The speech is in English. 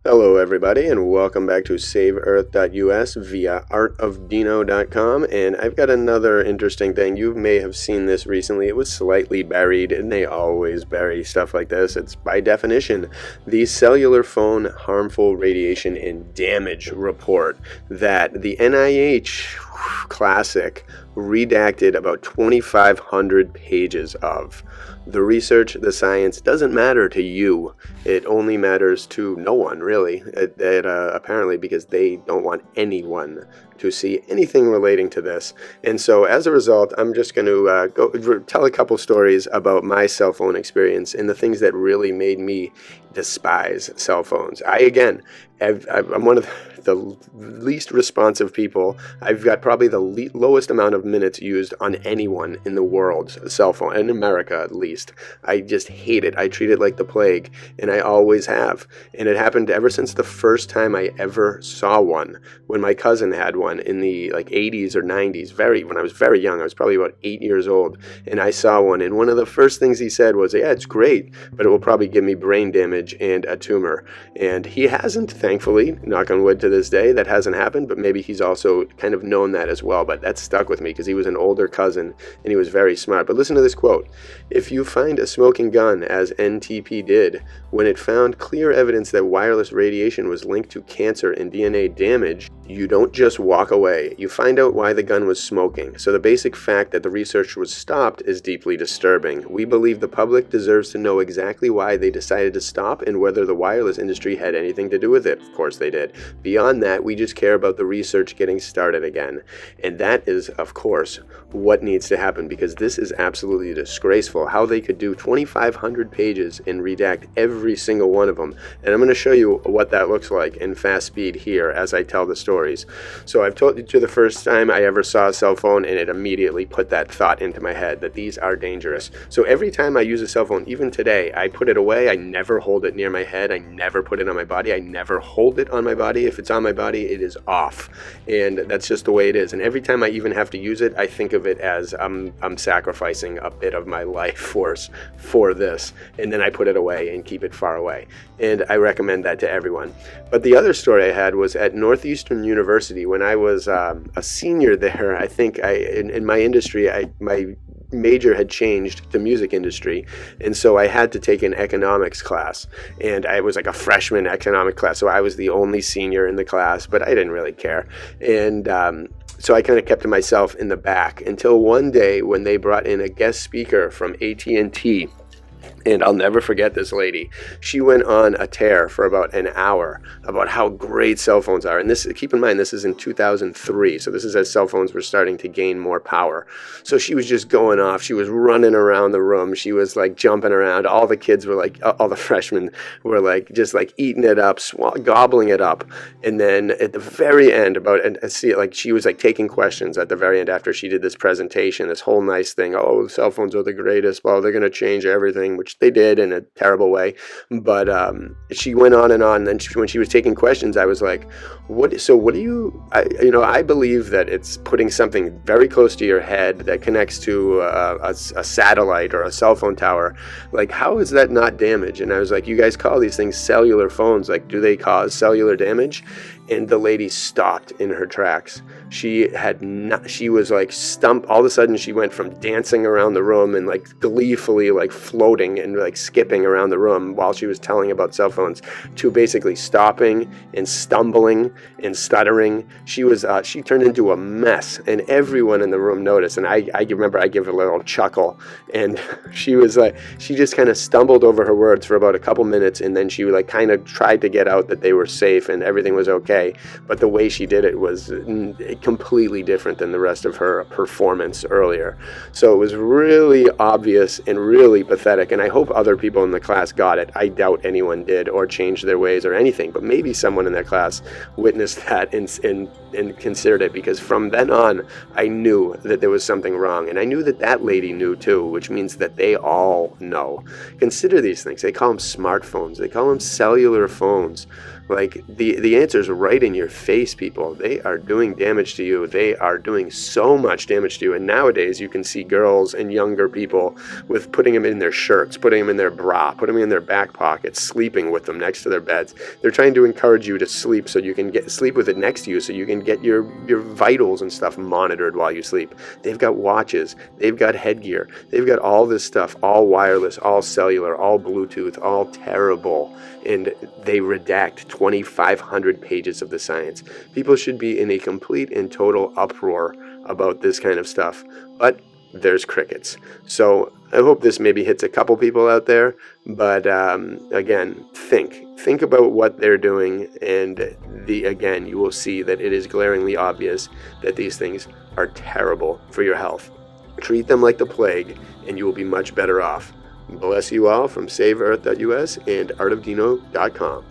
Hello everybody and welcome back to SaveEarth.us via artofdino.com, and I've got another interesting thing. You may have seen this recently. It was slightly buried, and they always bury stuff like this. It's by definition the cellular phone harmful radiation and damage report that the NIH classic redacted about 2,500 pages of. The research, the science doesn't matter to you. It only matters to no one, really, apparently, because they don't want anyone to see anything relating to this. And so as a result, I'm just going to go tell a couple stories about my cell phone experience and the things that really made me despise cell phones. I'm one of the least responsive people. I've got probably the lowest amount of minutes used on anyone in the world's cell phone, in America at least. I just hate it. I treat it like the plague, and I always have. And it happened ever since the first time I ever saw one, when my cousin had one in the 80s or 90s, when I was very young. I was probably about 8 years old, and I saw one, and one of the first things he said was, "Yeah, it's great, but it will probably give me brain damage and a tumor." And he hasn't, thankfully, knock on wood, to this day, that hasn't happened, but maybe he's also kind of known that as well. But that stuck with me because he was an older cousin and he was very smart. But listen to this quote: "If you find a smoking gun, as NTP did, when it found clear evidence that wireless radiation was linked to cancer and DNA damage, you don't just walk away. You find out why the gun was smoking. So the basic fact that the research was stopped is deeply disturbing. We believe the public deserves to know exactly why they decided to stop and whether the wireless industry had anything to do with it." Of course they did. Beyond that, we just care about the research getting started again. And that is, of course, what needs to happen, because this is absolutely disgraceful how they could do 2,500 pages and redact every single one of them. And I'm going to show you what that looks like in fast speed here as I tell the stories. So I've told you to the first time I ever saw a cell phone, and it immediately put that thought into my head that these are dangerous. So every time I use a cell phone, even today, I put it away. I never hold it near my head. I never put it on my body. I never hold it on my body. If it's on my body, it is off. And that's just the way it is. And every time I even have to use it, I think of it as I'm sacrificing a bit of my life force for this. And then I put it away and keep it far away. And I recommend that to everyone. But the other story I had was at Northeastern University when I was a senior there. I think in my industry, my major had changed to music industry, and so I had to take an economics class, and I was like a freshman economic class, so I was the only senior in the class, but I didn't really care. And so I kind of kept to myself in the back until one day when they brought in a guest speaker from AT&T. And I'll never forget this lady. She went on a tear for about an hour about how great cell phones are. And this, keep in mind, this is in 2003. So this is as cell phones were starting to gain more power. So she was just going off. She was running around the room. She was like jumping around. All the kids were like, all the freshmen were like, just like eating it up, gobbling it up. And then at the very end, she was like taking questions at the very end after she did this presentation, this whole nice thing. Oh, cell phones are the greatest. Well, they're going to change everything, which they did in a terrible way. But she went on and on. And when she was taking questions, I was like, what do you, I believe that it's putting something very close to your head that connects to a satellite or a cell phone tower. Like, how is that not damage? And I was like, you guys call these things cellular phones. Like, do they cause cellular damage? And the lady stopped in her tracks. She was like stumped. All of a sudden she went from dancing around the room and like gleefully like floating and like skipping around the room while she was telling about cell phones to basically stopping and stumbling and stuttering. She turned into a mess, and everyone in the room noticed. And I remember I gave a little chuckle, and she just kind of stumbled over her words for about a couple minutes, and then she like kind of tried to get out that they were safe and everything was okay. But the way she did it was completely different than the rest of her performance earlier. So it was really obvious and really pathetic, and I hope other people in the class got it. I doubt anyone did or changed their ways or anything, but maybe someone in that class witnessed that and considered it, because from then on I knew that there was something wrong, and I knew that lady knew too, which means that they all know. Consider these things. They call them smartphones. They call them cellular phones. Like, the answer is right right in your face, people. They are doing damage to you. They are doing so much damage to you. And nowadays you can see girls and younger people with putting them in their shirts, putting them in their bra, putting them in their back pockets, sleeping with them next to their beds. They're trying to encourage you to sleep so you can sleep with it next to you, so you can get your vitals and stuff monitored while you sleep. They've got watches, they've got headgear, they've got all this stuff, all wireless, all cellular, all Bluetooth, all terrible. And they redact 2,500 pages of the science. People should be in a complete and total uproar about this kind of stuff. But there's crickets. So I hope this maybe hits a couple people out there. But again, think about what they're doing. And again, you will see that it is glaringly obvious that these things are terrible for your health. Treat them like the plague, and you will be much better off. Bless you all from SaveEarth.us and artofdino.com.